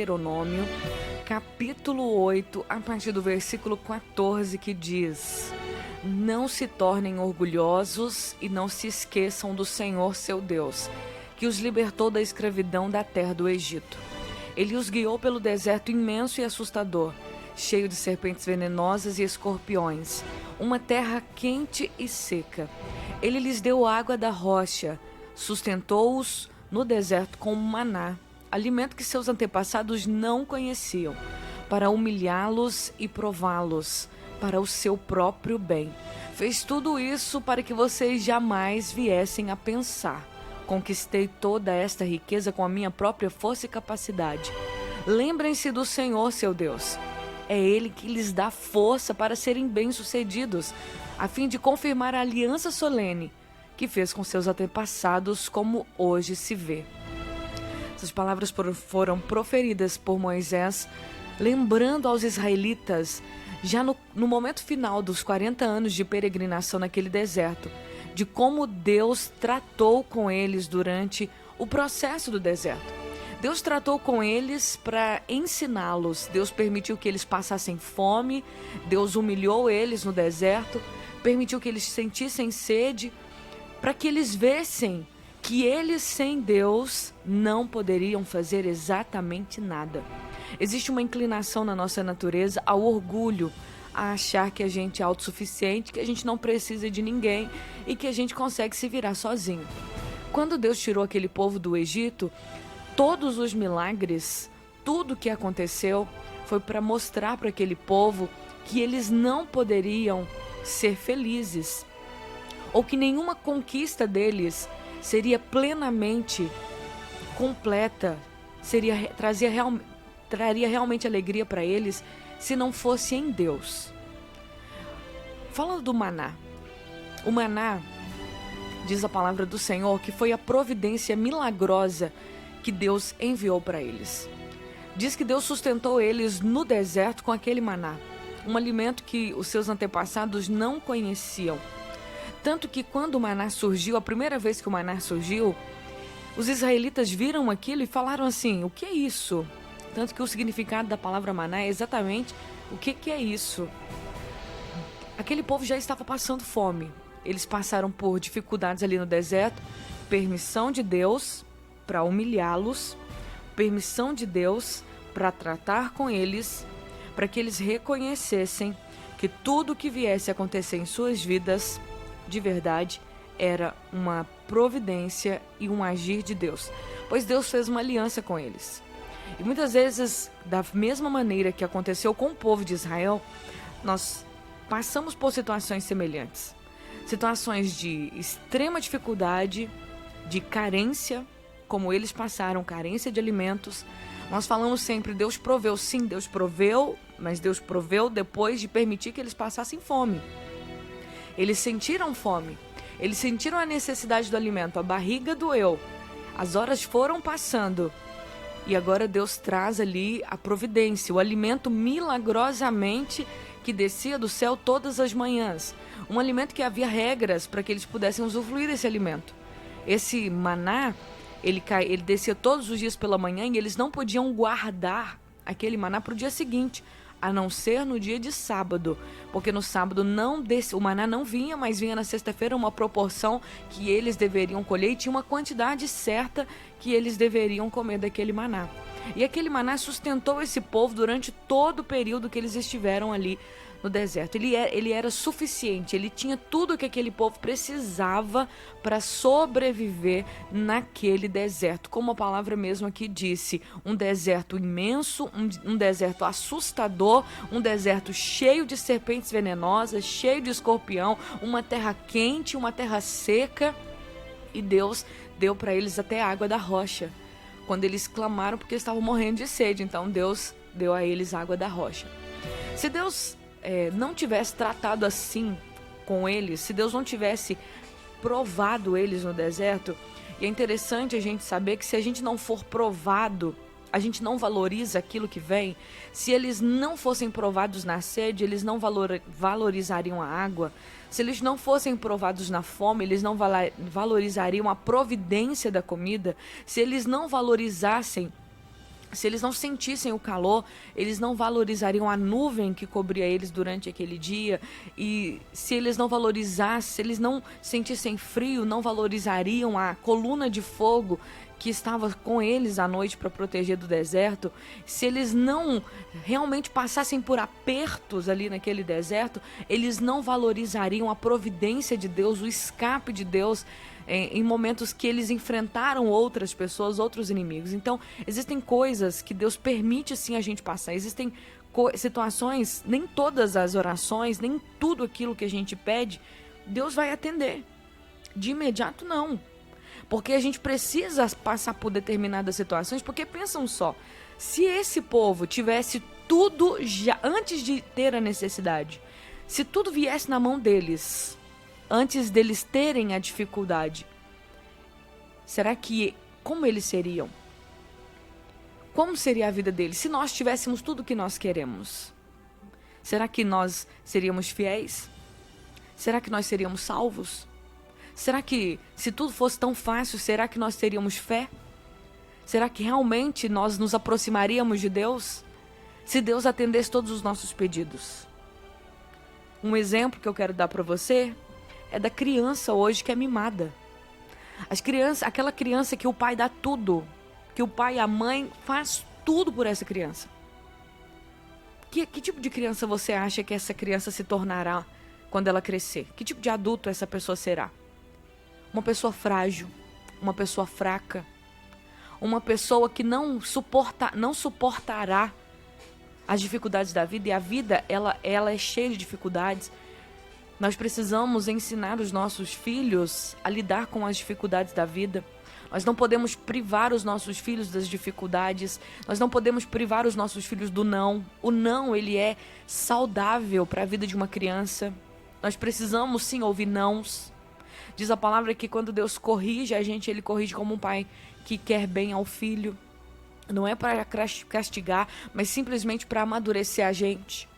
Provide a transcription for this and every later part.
Deuteronômio, capítulo 8, a partir do versículo 14, que diz: Não se tornem orgulhosos e não se esqueçam do Senhor seu Deus, que os libertou da escravidão da terra do Egito. Ele os guiou pelo deserto imenso e assustador, cheio de serpentes venenosas e escorpiões, uma terra quente e seca. Ele lhes deu água da rocha, sustentou-os no deserto com maná, alimento que seus antepassados não conheciam, para humilhá-los e prová-los, para o seu próprio bem. Fez tudo isso para que vocês jamais viessem a pensar: conquistei toda esta riqueza com a minha própria força e capacidade. Lembrem-se do Senhor, seu Deus. É Ele que lhes dá força para serem bem-sucedidos, a fim de confirmar a aliança solene que fez com seus antepassados, como hoje se vê. Essas palavras foram proferidas por Moisés, lembrando aos israelitas, já no momento final dos 40 anos de peregrinação naquele deserto, de como Deus tratou com eles durante o processo do deserto. Deus tratou com eles para ensiná-los. Deus permitiu que eles passassem fome, Deus humilhou eles no deserto, permitiu que eles sentissem sede, para que eles vissem que eles sem Deus não poderiam fazer exatamente nada. Existe uma inclinação na nossa natureza ao orgulho, a achar que a gente é autossuficiente, que a gente não precisa de ninguém e que a gente consegue se virar sozinho. Quando Deus tirou aquele povo do Egito, todos os milagres, tudo que aconteceu foi para mostrar para aquele povo que eles não poderiam ser felizes, ou que nenhuma conquista deles seria plenamente completa, traria realmente alegria para eles se não fosse em Deus. Falando do maná, o maná, diz a palavra do Senhor, que foi a providência milagrosa que Deus enviou para eles. Diz que Deus sustentou eles no deserto com aquele maná, um alimento que os seus antepassados não conheciam. Tanto que quando o maná surgiu, a primeira vez que o maná surgiu, os israelitas viram aquilo e falaram assim: o que é isso? Tanto que o significado da palavra maná é exatamente o que é isso. Aquele povo já estava passando fome. Eles passaram por dificuldades ali no deserto, permissão de Deus para humilhá-los, permissão de Deus para tratar com eles, para que eles reconhecessem que tudo que viesse a acontecer em suas vidas, de verdade, era uma providência e um agir de Deus, pois Deus fez uma aliança com eles. E muitas vezes, da mesma maneira que aconteceu com o povo de Israel, nós passamos por situações semelhantes. Situações de extrema dificuldade, de carência, como eles passaram, carência de alimentos. Nós falamos sempre: Deus proveu. Sim, Deus proveu, mas Deus proveu depois de permitir que eles passassem fome. Eles sentiram fome, eles sentiram a necessidade do alimento, a barriga doeu, as horas foram passando e agora Deus traz ali a providência, o alimento milagrosamente que descia do céu todas as manhãs, um alimento que havia regras para que eles pudessem usufruir desse alimento. Esse maná, ele descia todos os dias pela manhã e eles não podiam guardar aquele maná para o dia seguinte, a não ser no dia de sábado, porque no sábado o maná não vinha, mas vinha na sexta-feira uma proporção que eles deveriam colher e tinha uma quantidade certa que eles deveriam comer daquele maná. E aquele maná sustentou esse povo durante todo o período que eles estiveram ali no deserto. Ele era suficiente, ele tinha tudo que aquele povo precisava para sobreviver naquele deserto. Como a palavra mesmo aqui disse, um deserto imenso, um deserto assustador, um deserto cheio de serpentes venenosas, cheio de escorpião, uma terra quente, uma terra seca. E Deus deu para eles até a água da rocha, quando eles clamaram porque estavam morrendo de sede. Então Deus deu a eles água da rocha. Se Deus não tivesse tratado assim com eles, se Deus não tivesse provado eles no deserto, e é interessante a gente saber que se a gente não for provado, a gente não valoriza aquilo que vem. Se eles não fossem provados na sede, eles não valorizariam a água. Se eles não fossem provados na fome, eles não valorizariam a providência da comida. Se eles não valorizassem Se eles não sentissem o calor, eles não valorizariam a nuvem que cobria eles durante aquele dia. E se eles não valorizassem, se eles não sentissem frio, não valorizariam a coluna de fogo que estava com eles à noite para proteger do deserto. Se eles não realmente passassem por apertos ali naquele deserto, eles não valorizariam a providência de Deus, o escape de Deus em momentos que eles enfrentaram outras pessoas, outros inimigos. Então, existem coisas que Deus permite sim a gente passar. Existem situações, nem todas as orações, nem tudo aquilo que a gente pede, Deus vai atender. De imediato, não. Porque a gente precisa passar por determinadas situações, porque pensam só, se esse povo tivesse tudo já antes de ter a necessidade, se tudo viesse na mão deles, antes deles terem a dificuldade, será que, como eles seriam? Como seria a vida deles se nós tivéssemos tudo o que nós queremos? Será que nós seríamos fiéis? Será que nós seríamos salvos? Será que, se tudo fosse tão fácil, será que nós teríamos fé? Será que realmente nós nos aproximaríamos de Deus? Se Deus atendesse todos os nossos pedidos? Um exemplo que eu quero dar para você é da criança hoje que é mimada. Aquela criança que o pai dá tudo, que o pai e a mãe faz tudo por essa criança. Que tipo de criança você acha que essa criança se tornará quando ela crescer? Que tipo de adulto essa pessoa será? Uma pessoa frágil, uma pessoa fraca, uma pessoa que não suportará as dificuldades da vida, e a vida ela é cheia de dificuldades. Nós precisamos ensinar os nossos filhos a lidar com as dificuldades da vida. Nós não podemos privar os nossos filhos das dificuldades. Nós não podemos privar os nossos filhos do não. O não, ele é saudável para a vida de uma criança. Nós precisamos sim ouvir nãos. Diz a palavra que quando Deus corrige a gente, Ele corrige como um pai que quer bem ao filho. Não é para castigar, mas simplesmente para amadurecer a gente.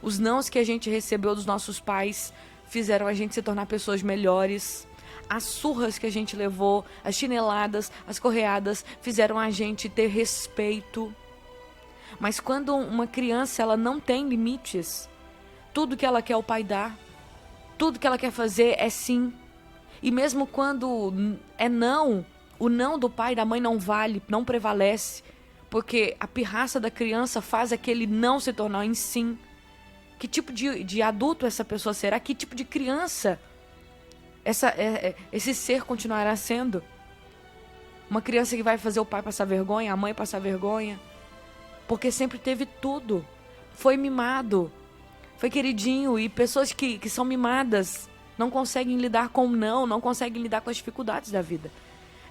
Os nãos que a gente recebeu dos nossos pais fizeram a gente se tornar pessoas melhores. As surras que a gente levou, as chineladas, as correadas, fizeram a gente ter respeito. Mas quando uma criança ela não tem limites, tudo que ela quer o pai dá, tudo que ela quer fazer é sim. E mesmo quando é não, o não do pai e da mãe não vale, não prevalece, porque a pirraça da criança faz aquele não se tornar em sim. Que tipo de adulto essa pessoa será? Que tipo de criança esse ser continuará sendo? Uma criança que vai fazer o pai passar vergonha, a mãe passar vergonha, porque sempre teve tudo, foi mimado, foi queridinho. E pessoas que são mimadas não conseguem lidar com o não conseguem lidar com as dificuldades da vida.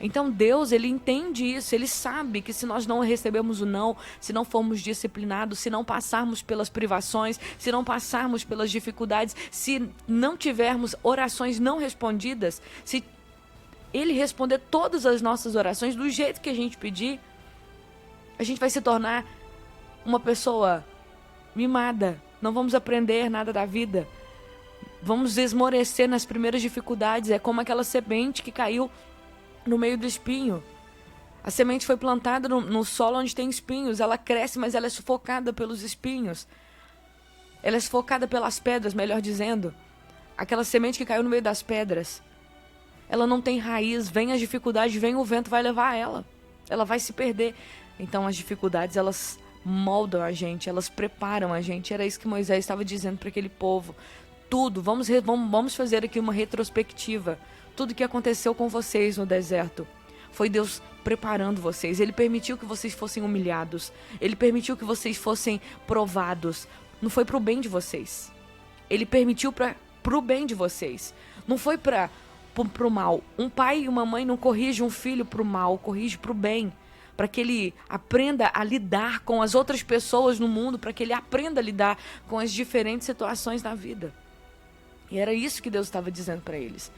Então Deus, Ele entende isso, Ele sabe que se nós não recebemos o não, se não formos disciplinados, se não passarmos pelas privações, se não passarmos pelas dificuldades, se não tivermos orações não respondidas, se Ele responder todas as nossas orações do jeito que a gente pedir, a gente vai se tornar uma pessoa mimada, não vamos aprender nada da vida, vamos esmorecer nas primeiras dificuldades. É como aquela semente que caiu no meio do espinho. A semente foi plantada no solo onde tem espinhos. Ela cresce, mas ela é sufocada pelos espinhos. Ela é sufocada pelas pedras, melhor dizendo. Aquela semente que caiu no meio das pedras. Ela não tem raiz. Vem as dificuldades, vem o vento, vai levar ela. Ela vai se perder. Então as dificuldades, elas moldam a gente, elas preparam a gente. Era isso que Moisés estava dizendo para aquele povo. Tudo, vamos fazer aqui uma retrospectiva. Tudo que aconteceu com vocês no deserto foi Deus preparando vocês. Ele permitiu que vocês fossem humilhados. Ele permitiu que vocês fossem provados. Não foi para o bem de vocês. Ele permitiu para o bem de vocês. Não foi para o mal. Um pai e uma mãe não corrigem um filho para o mal, corrige para o bem. Para que ele aprenda a lidar com as outras pessoas no mundo, para que ele aprenda a lidar com as diferentes situações na vida. E era isso que Deus estava dizendo para eles.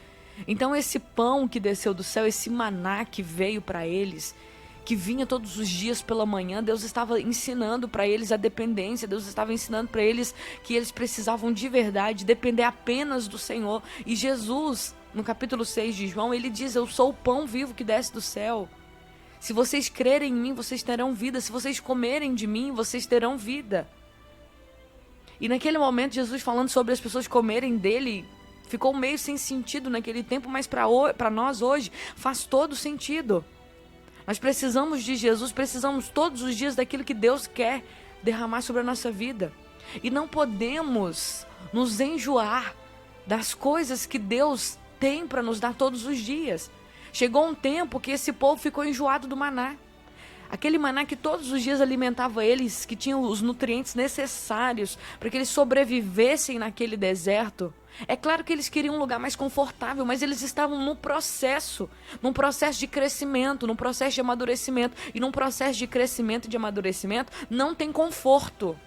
Então esse pão que desceu do céu, esse maná que veio para eles, que vinha todos os dias pela manhã, Deus estava ensinando para eles a dependência. Deus estava ensinando para eles que eles precisavam de verdade depender apenas do Senhor. E Jesus, no capítulo 6 de João, ele diz: eu sou o pão vivo que desce do céu. Se vocês crerem em mim, vocês terão vida. Se vocês comerem de mim, vocês terão vida. E naquele momento, Jesus falando sobre as pessoas comerem dele, ficou meio sem sentido naquele tempo, mas para nós hoje faz todo sentido. Nós precisamos de Jesus, precisamos todos os dias daquilo que Deus quer derramar sobre a nossa vida. E não podemos nos enjoar das coisas que Deus tem para nos dar todos os dias. Chegou um tempo que esse povo ficou enjoado do maná. Aquele maná que todos os dias alimentava eles, que tinha os nutrientes necessários para que eles sobrevivessem naquele deserto. É claro que eles queriam um lugar mais confortável, mas eles estavam num processo de crescimento, num processo de amadurecimento. E num processo de crescimento e de amadurecimento não tem conforto.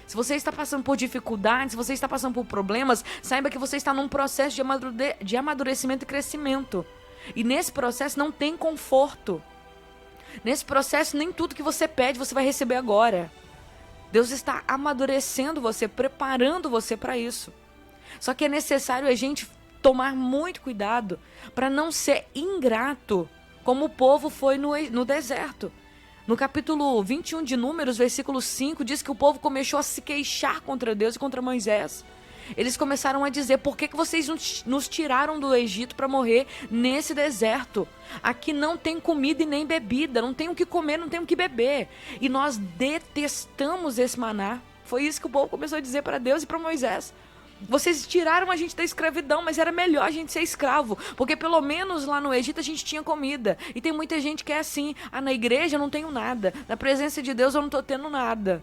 Se você está passando por dificuldades, se você está passando por problemas, saiba que você está num processo de amadurecimento e crescimento. E nesse processo não tem conforto. Nesse processo, nem tudo que você pede você vai receber agora. Deus está amadurecendo você, preparando você para isso. Só que é necessário a gente tomar muito cuidado para não ser ingrato, como o povo foi no deserto. No capítulo 21 de Números, versículo 5, diz que o povo começou a se queixar contra Deus e contra Moisés. Eles começaram a dizer: por que vocês nos tiraram do Egito para morrer nesse deserto? Aqui não tem comida e nem bebida, não tem o que comer, não tem o que beber. E nós detestamos esse maná. Foi isso que o povo começou a dizer para Deus e para Moisés. Vocês tiraram a gente da escravidão, mas era melhor a gente ser escravo, porque pelo menos lá no Egito a gente tinha comida. E tem muita gente que é assim: na igreja eu não tenho nada, na presença de Deus eu não estou tendo nada.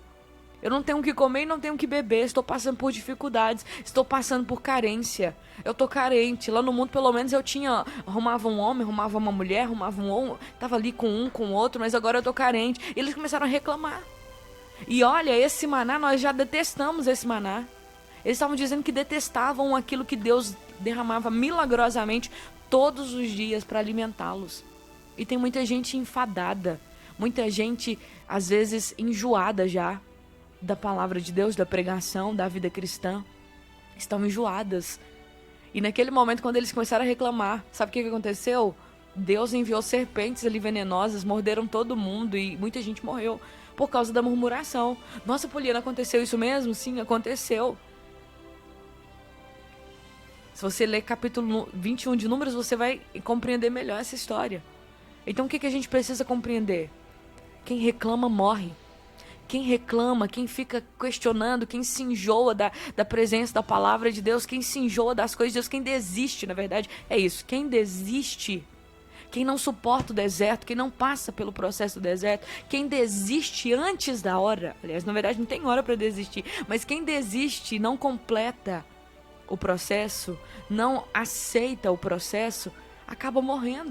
Eu não tenho o que comer e não tenho o que beber, estou passando por dificuldades, estou passando por carência. Eu estou carente. Lá no mundo pelo menos eu arrumava um homem, arrumava uma mulher, arrumava um homem, estava ali com o outro, mas agora eu estou carente. E eles começaram a reclamar. E olha, esse maná, nós já detestamos esse maná. Eles estavam dizendo que detestavam aquilo que Deus derramava milagrosamente todos os dias para alimentá-los. E tem muita gente enfadada, muita gente às vezes enjoada já da palavra de Deus, da pregação, da vida cristã. Estão enjoadas. E naquele momento, quando eles começaram a reclamar, sabe o que aconteceu? Deus enviou serpentes ali venenosas, morderam todo mundo e muita gente morreu por causa da murmuração. Nossa, Poliana, aconteceu isso mesmo? Sim, aconteceu. Se você ler capítulo 21 de Números, você vai compreender melhor essa história. Então o que a gente precisa compreender? Quem reclama morre. Quem reclama, quem fica questionando, quem se enjoa da presença da palavra de Deus, quem se enjoa das coisas de Deus, quem desiste, na verdade, é isso. Quem desiste, quem não suporta o deserto, quem não passa pelo processo do deserto, quem desiste antes da hora, aliás, na verdade não tem hora para desistir, mas quem desiste e não completa o processo, não aceita o processo, acaba morrendo.